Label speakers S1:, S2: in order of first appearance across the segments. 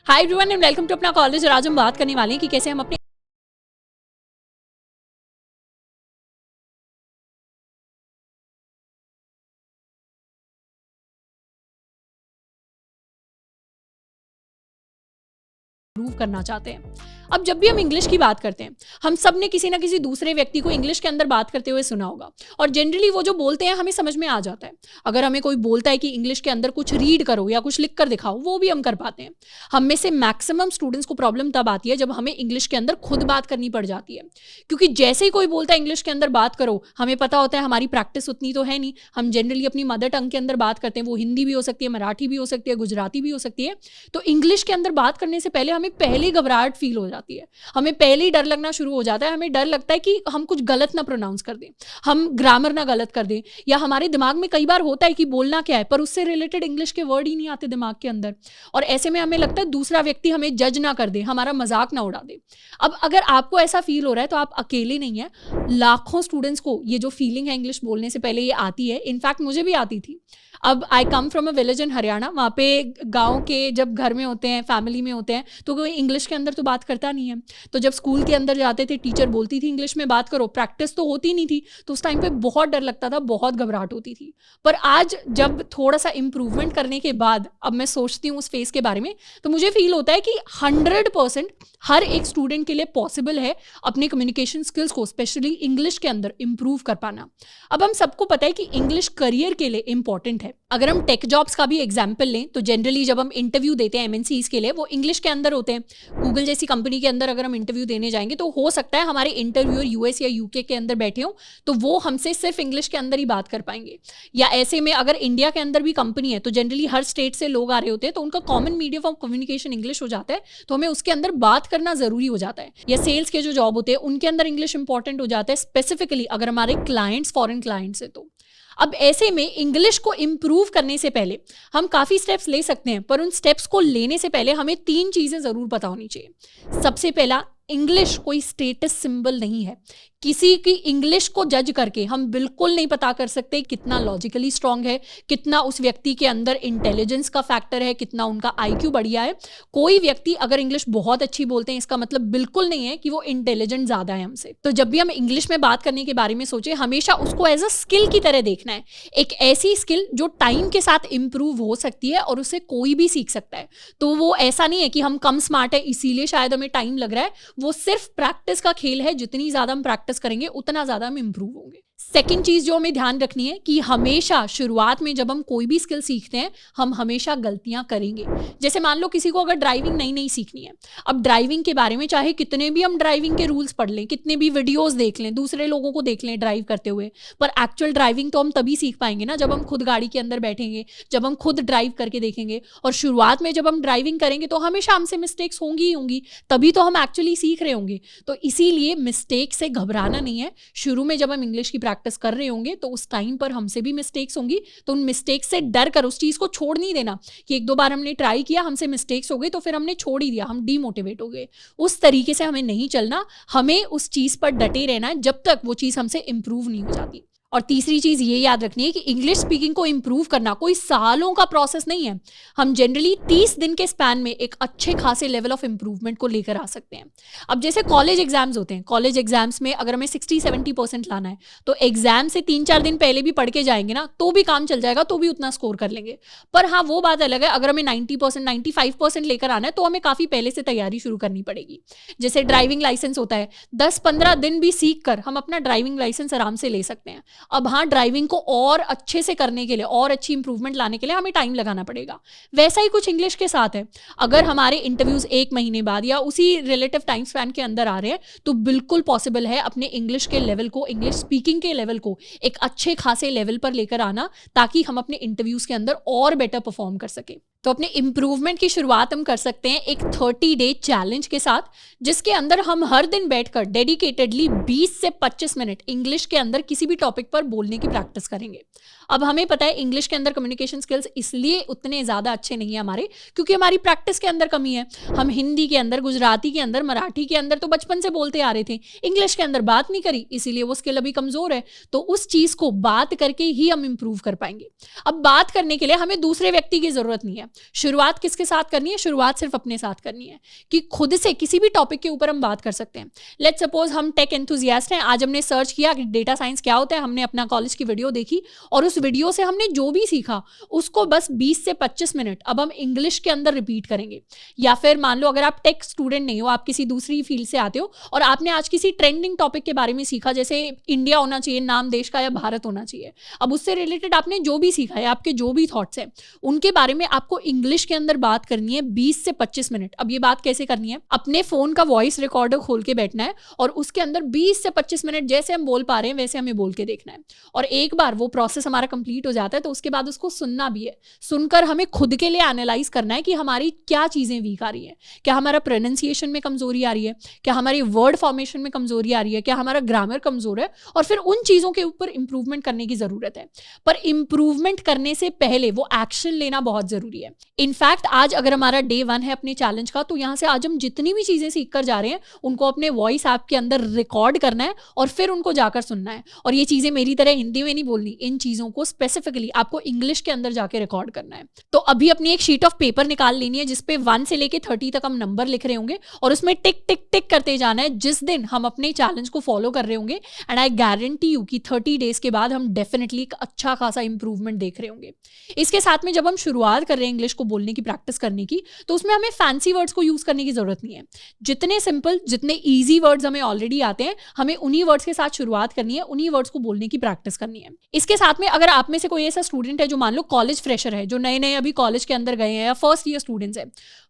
S1: Hi everyone and welcome to Apna college. और आज हम बात करने वाले हैं कि कैसे हम अपने इम्प्रूव करना चाहते हैं। अब जब भी हम इंग्लिश की बात करते हैं, हम सब ने किसी ना किसी दूसरे व्यक्ति को इंग्लिश के अंदर बात करते हुए सुना होगा और जनरली वो जो बोलते हैं हमें समझ में आ जाता है। अगर हमें कोई बोलता है कि इंग्लिश के अंदर कुछ रीड करो या कुछ लिख कर दिखाओ, वो भी हम कर पाते हैं। हम में से मैक्सिमम स्टूडेंट्स को प्रॉब्लम तब आती है जब हमें इंग्लिश के अंदर खुद बात करनी पड़ जाती है, क्योंकि जैसे ही कोई बोलता है इंग्लिश के अंदर बात करो, हमें पता होता है हमारी प्रैक्टिस उतनी तो है नहीं। हम जनरली अपनी मदर टंग के अंदर बात करते हैं, वो हिंदी भी हो सकती है, मराठी भी हो सकती है, गुजराती भी हो सकती है। तो इंग्लिश के अंदर बात करने से पहले हमें पहले घबराहट फील हो जाती है, हमें पहले ही डर लगना शुरू हो जाता है। हमें डर लगता है कि हम कुछ गलत ना प्रोनाउंस कर दें, हम ग्रामर ना गलत कर दें, या हमारे दिमाग में कई बार होता है कि बोलना क्या है पर उससे रिलेटेड इंग्लिश के वर्ड ही नहीं आते दिमाग के अंदर। और ऐसे में हमें लगता है दूसरा व्यक्ति हमें जज ना कर दे, हमारा मजाक ना उड़ा दे। अब अगर आपको ऐसा फील हो रहा है तो आप अकेले नहीं है, लाखों स्टूडेंट्स को ये जो फीलिंग है इंग्लिश बोलने से पहले ये आती है। इनफैक्ट मुझे भी आती थी। अब I came from a village in Haryana, वहाँ पे गाँव के जब घर में होते हैं, फैमिली में होते हैं, तो कोई इंग्लिश के अंदर तो बात करता नहीं है। तो जब स्कूल के अंदर जाते थे, टीचर बोलती थी इंग्लिश में बात करो, प्रैक्टिस तो होती नहीं थी, तो उस टाइम पे बहुत डर लगता था, बहुत घबराहट होती थी। पर आज जब थोड़ा सा इंप्रूवमेंट करने के बाद अब मैं सोचती हूँ उस फेस के बारे में, तो मुझे फील होता है कि 100% हर एक स्टूडेंट के लिए पॉसिबल है अपने कम्युनिकेशन स्किल्स को स्पेशली इंग्लिश के अंदर इंप्रूव कर पाना। अब हम सबको पता है कि इंग्लिश करियर के लिए इंपॉर्टेंट है। अगर हम टेक जॉब्स का भी एग्जाम्पल लें तो जनरली जब हम इंटरव्यू देते हैं एमएनसीज के लिए, वो इंग्लिश के अंदर होते हैं। गूगल जैसी कंपनी के अंदर अगर हम इंटरव्यू देने जाएंगे तो हो सकता है हमारे इंटरव्यूअर यूएस या यूके के अंदर बैठे हो, तो वो हमसे सिर्फ इंग्लिश के अंदर ही बात कर पाएंगे। या ऐसे में अगर इंडिया के अंदर भी कंपनी है तो जनरली हर स्टेट से लोग आ रहे होते हैं, तो उनका common medium of communication English हो जाता है, तो हमें उसके अंदर बात करना जरूरी हो जाता है। या सेल्स के जो जॉब होते हैं उनके अंदर इंग्लिश इंपॉर्टेंट हो जाता है, स्पेसिफिकली अगर हमारे क्लाइंट्स फॉरेन क्लाइंट्स है तो। अब ऐसे में इंग्लिश को इंप्रूव करने से पहले हम काफ़ी स्टेप्स ले सकते हैं, पर उन स्टेप्स को लेने से पहले हमें 3 चीज़ें ज़रूर पता होनी चाहिए। सबसे पहला, इंग्लिश कोई स्टेटस सिंबल नहीं है। किसी की इंग्लिश को जज करके हम बिल्कुल नहीं पता कर सकते कितना लॉजिकली स्ट्रांग है, कितना उस व्यक्ति के अंदर इंटेलिजेंस का फैक्टर है, कितना उनका आईक्यू बढ़िया है। कोई व्यक्ति अगर इंग्लिश बहुत अच्छी बोलते हैं इसका मतलब बिल्कुल नहीं है कि वो इंटेलिजेंट ज़्यादा है हमसे। तो जब भी हम इंग्लिश में बात करने के बारे में सोचे, हमेशा उसको एज अ स्किल की तरह देखना है। एक ऐसी स्किल जो टाइम के साथ इंप्रूव हो सकती है और उसे कोई भी सीख सकता है। तो वो ऐसा नहीं है कि हम कम स्मार्ट है इसीलिए शायद हमें टाइम लग रहा है, वो सिर्फ प्रैक्टिस का खेल है। जितनी ज़्यादा हम प्रैक्टिस करेंगे उतना ज़्यादा हम इंप्रूव होंगे। सेकेंड चीज़ जो हमें ध्यान रखनी है कि हमेशा शुरुआत में जब हम कोई भी स्किल सीखते हैं, हम हमेशा गलतियां करेंगे। जैसे मान लो किसी को अगर ड्राइविंग नई नई सीखनी है, अब ड्राइविंग के बारे में चाहे कितने भी हम ड्राइविंग के रूल्स पढ़ लें, कितने भी वीडियोस देख लें, दूसरे लोगों को देख लें ड्राइव करते हुए, पर एक्चुअल ड्राइविंग तो हम तभी सीख पाएंगे ना जब हम खुद गाड़ी के अंदर बैठेंगे, जब हम खुद ड्राइव करके देखेंगे। और शुरुआत में जब हम ड्राइविंग करेंगे तो हमेशा हमसे मिस्टेक्स होंगी ही होंगी, तभी तो हम एक्चुअली सीख रहे होंगे। तो इसीलिए मिस्टेक से घबराना नहीं है। शुरू में जब हम इंग्लिश की प्रैक्टिस कर रहे होंगे तो उस टाइम पर हमसे भी मिस्टेक्स होंगी, तो उन मिस्टेक्स से डर कर उस चीज़ को छोड़ नहीं देना कि एक दो बार हमने ट्राई किया, हमसे मिस्टेक्स हो गई तो फिर हमने छोड़ ही दिया, हम डीमोटिवेट हो गए। उस तरीके से हमें नहीं चलना, हमें उस चीज़ पर डटे रहना है जब तक वो चीज़ हमसे इंप्रूव नहीं हो जाती। और तीसरी चीज़ ये याद रखनी है कि इंग्लिश स्पीकिंग को इंप्रूव करना कोई सालों का प्रोसेस नहीं है। हम जनरली 30 दिन के स्पैन में एक अच्छे खासे लेवल ऑफ इंप्रूवमेंट को लेकर आ सकते हैं। अब जैसे कॉलेज एग्जाम्स होते हैं, कॉलेज एग्जाम्स में अगर हमें 60-70% लाना है तो एग्जाम से 3-4 दिन पहले भी पढ़ के जाएंगे ना तो भी काम चल जाएगा, तो भी उतना स्कोर कर लेंगे। पर हाँ, वो बात अलग है, अगर हमें 90% 95% लेकर आना है तो हमें काफ़ी पहले से तैयारी शुरू करनी पड़ेगी। जैसे ड्राइविंग लाइसेंस होता है, 10-15 दिन भी सीख कर हम अपना ड्राइविंग लाइसेंस आराम से ले सकते हैं। अब हाँ, ड्राइविंग को और अच्छे से करने के लिए, और अच्छी इंप्रूवमेंट लाने के लिए हमें टाइम लगाना पड़ेगा। वैसा ही कुछ इंग्लिश के साथ है। अगर हमारे इंटरव्यूज 1 महीने बाद या उसी रिलेटिव टाइम स्पैन के अंदर आ रहे हैं तो बिल्कुल पॉसिबल है अपने इंग्लिश के लेवल को, इंग्लिश स्पीकिंग के लेवल को एक अच्छे खासे लेवल पर लेकर आना, ताकि हम अपने इंटरव्यूज के अंदर और बेटर परफॉर्म कर सकें। तो अपने इंप्रूवमेंट की शुरुआत हम कर सकते हैं एक 30 डे चैलेंज के साथ, जिसके अंदर हम हर दिन बैठकर डेडिकेटेडली 20 से 25 मिनट इंग्लिश के अंदर किसी भी टॉपिक पर बोलने की प्रैक्टिस करेंगे। अब हमें पता है इंग्लिश के अंदर कम्युनिकेशन स्किल्स इसलिए उतने ज़्यादा अच्छे नहीं है हमारे, क्योंकि हमारी प्रैक्टिस के अंदर कमी है। हम हिंदी के अंदर, गुजराती के अंदर, मराठी के अंदर तो बचपन से बोलते आ रहे थे, इंग्लिश के अंदर बात नहीं करी, इसीलिए वो स्किल अभी कमज़ोर है। तो उस चीज़ को बात करके ही हम इंप्रूव कर पाएंगे। अब बात करने के लिए हमें दूसरे व्यक्ति की ज़रूरत नहीं है, शुरुआत किसके साथ करनी है? शुरुआत सिर्फ अपने साथ करनी है कि खुद से किसी भी टॉपिक के ऊपर हम बात कर सकते हैं। लेट्स सपोज हम टेक एंथुजियास्ट हैं, आज हमने सर्च किया कि डेटा साइंस क्या होता है, हमने अपना कॉलेज की वीडियो देखी और उस वीडियो से हमने जो भी सीखा उसको बस 20 से 25 मिनट अब हम इंग्लिश के अंदर रिपीट करेंगे। या फिर मान लो अगर आप टेक स्टूडेंट नहीं हो, आप किसी दूसरी फील्ड से आते हो और आपने आज किसी ट्रेंडिंग टॉपिक के बारे में सीखा, जैसे इंडिया होना चाहिए नाम देश का या भारत होना चाहिए, अब उससे रिलेटेड आपने जो भी सीखा है, आपके जो भी थॉट्स हैं उनके बारे में आपको इंग्लिश के अंदर बात करनी है 20 से 25 मिनट। अब ये बात कैसे करनी है? अपने फोन का वॉइस रिकॉर्डर खोल के बैठना है और उसके अंदर 20 से 25 मिनट जैसे हम बोल पा रहे हैं वैसे हमें बोल के देखना है। और एक बार वो प्रोसेस हमारा कंप्लीट हो जाता है तो उसके बाद उसको सुनना भी है। सुनकर हमें खुद के लिए एनालाइज करना है कि हमारी क्या चीजें वीक आ रही है, क्या हमारा प्रोनाउंसिएशन में कमजोरी आ रही है, क्या हमारी वर्ड फॉर्मेशन में कमजोरी आ रही है, क्या हमारा ग्रामर कमजोर है, और फिर उन चीजों के ऊपर इंप्रूवमेंट करने की जरूरत है। पर इंप्रूवमेंट करने से पहले वो एक्शन लेना बहुत जरूरी है। इनफैक्ट आज अगर हमारा डे 1 है अपने चैलेंज का, तो यहाँ से आज हम जितनी भी चीजें सीख कर जा रहे हैं उनको अपने वॉइस ऐप के अंदर रिकॉर्ड करना है और फिर उनको जाकर सुनना है। और ये चीजें मेरी तरह हिंदी में नहीं बोलनी, इन चीजों को स्पेसिफिकली आपको इंग्लिश के अंदर जाके रिकॉर्ड करना है। तो अभी अपनी एक शीट ऑफ पेपर निकाल लेनी है जिसपे 1 से लेके 30 तक हम नंबर लिख रहे होंगे और उसमें टिक टिक टिक करते जाना है जिस दिन हम अपने चैलेंज को फॉलो कर रहे होंगे। एंड आई गारंटी यू कि 30 डेज के बाद हम डेफिनेटली एक अच्छा खासा इंप्रूवमेंट देख रहे होंगे। इसके साथ में जब हम शुरुआत कर रहे हैं इंग्लिश को बोलने की प्रैक्टिस करने की, तो उसमें हमें फैंसी वर्ड्स को यूज करने की जरूरत नहीं है। जितने सिंपल, जितने ईजी वर्ड्स हमें ऑलरेडी आते हैं, हमें उन्हीं वर्ड्स के साथ शुरुआत करनी है, उन्हीं वर्ड्स को बोलने की प्रैक्टिस करनी है। इसके साथ में अगर आप में से कोई ऐसा स्टूडेंट है जो मान लो कॉलेज फ्रेशर है, जो नए नए अभी कॉलेज के अंदर गए हैं या फर्स्ट ईयर स्टूडेंट्स है,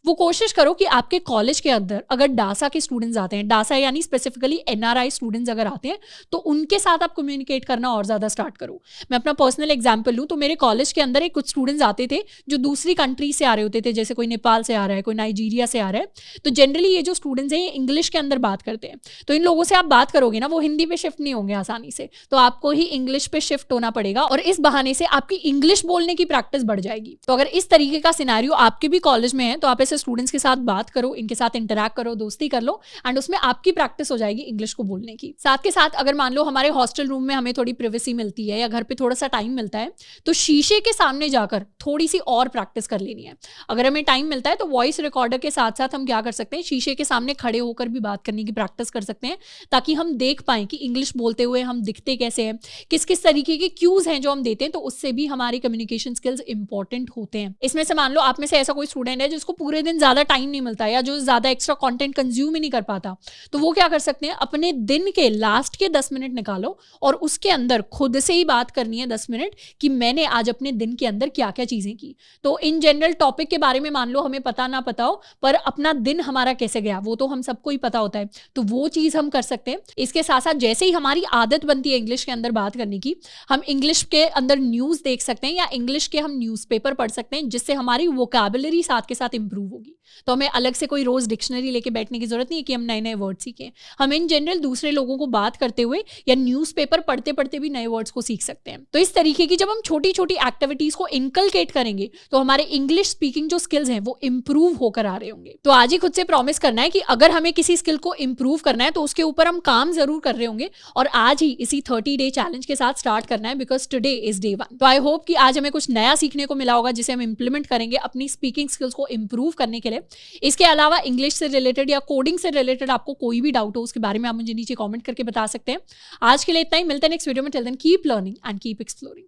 S1: वो कोशिश करो कि आपके कॉलेज के अंदर अगर डासा के स्टूडेंट्स आते हैं, डासा यानी स्पेसिफिकली एनआरआई स्टूडेंट्स अगर आते हैं, तो उनके साथ आप कम्युनिकेट करना और ज्यादा स्टार्ट करो। मैं अपना पर्सनल एग्जांपल लूं तो मेरे कॉलेज के अंदर एक कुछ स्टूडेंट्स आते थे जो दूसरी कंट्री से आ रहे होते थे, जैसे कोई नेपाल से आ रहा है, कोई नाइजीरिया से आ रहा है। तो जनरली ये जो स्टूडेंट्स हैं ये इंग्लिश के अंदर बात करते हैं, तो इन लोगों से आप बात करोगे ना, वो हिंदी पे शिफ्ट नहीं होंगे आसानी से, तो आपको ही इंग्लिश पे शिफ्ट होना पड़ेगा और इस बहाने से आपकी इंग्लिश बोलने की प्रैक्टिस बढ़ जाएगी। तो अगर इस तरीके का सिनेरियो आपके भी कॉलेज में है तो आप ऐसे स्टूडेंट्स के साथ बात करो, इनके साथ इंटरैक्ट करो, दोस्ती कर लो एंड उसमें आपकी प्रैक्टिस हो जाएगी इंग्लिश को बोलने की। साथ के साथ अगर मान लो हमारे हॉस्टल रूम में हमें थोड़ी प्राइवेसी मिलती है या घर पे थोड़ा सा टाइम मिलता है, तो शीशे के सामने जाकर थोड़ी सी और प्रैक्टिस कर लेनी है। अगर हमें टाइम मिलता है तो वॉइस रिकॉर्डर के साथ साथ हम क्या कर सकते हैं, शीशे के सामने खड़े होकर भी बात करने की प्रैक्टिस कर सकते हैं, ताकि हम देख पाएं कि इंग्लिश बोलते हुए हम दिखते कैसे हैं, किस किस तरीके के क्यूज हैं जो हम देते हैं, तो उससे भी हमारी कम्युनिकेशन स्किल्स इंपॉर्टेंट होते हैं। इसमें से मान लो आप में से ऐसा कोई स्टूडेंट है जिसको पूरे दिन ज्यादा टाइम नहीं मिलता या जो ज्यादा एक्स्ट्रा कंटेंट कंज्यूम ही नहीं कर पाता, तो वो क्या कर सकते हैं, अपने दिन के लास्ट के 10 मिनट निकालो और उसके अंदर खुद से ही बात करनी है 10 मिनट कि मैंने आज अपने दिन के अंदर क्या क्या चीजें की। तो इन जनरल टॉपिक के बारे में मान लो हमें पता ना पता हो, पर अपना दिन हमारा कैसे गया वो तो हम सबको ही पता होता है, तो वो चीज हम कर सकते हैं। इसके साथ साथ जैसे ही हमारी आदत बनती है इंग्लिश के अंदर बात करने की, हम इंग्लिश के अंदर न्यूज देख सकते हैं या इंग्लिश के हम न्यूज़पेपर पढ़ सकते हैं, जिससे हमारी वोकैबुलरी साथ के साथ इंप्रूव होगी। तो हमें अलग से कोई रोज डिक्शनरी लेके बैठने की जरूरत नहीं है कि हम नए नए वर्ड सीखें। हम इन जनरल दूसरे लोगों को बात करते हुए या न्यूज़पेपर पढ़ते पढ़ते भी नए वर्ड्स को सीख सकते हैं। तो इस तरीके की जब हम छोटी छोटी एक्टिविटीज को इनकलकेट करेंगे तो हमारे इंग्लिश स्पीकिंग जो स्किल्स हैं वो इंप्रूव होकर आ रहे होंगे। तो आज ही खुद से प्रॉमिस करना है कि अगर हमें किसी स्किल को इंप्रूव करना है तो उसके ऊपर हम काम जरूर कर रहे होंगे और आज ही इसी 30 डे चैलेंज के साथ स्टार्ट करना है, बिकॉज टुडे इज डे 1। तो आई होप कि आज हमें कुछ नया सीखने को मिला होगा जिसे हम इंप्लीमेंट करेंगे अपनी स्पीकिंग स्किल्स को इंप्रूव करने के लिए। इसके अलावा इंग्लिश से रिलेटेड या कोडिंग से रिलेटेड आपको कोई भी डाउट हो उसके बारे में आप मुझे नीचे कमेंट करके बता सकते हैं। आज के लिए इतना ही, मिलते हैं नेक्स्ट वीडियो में। Till then keep learning and keep exploring.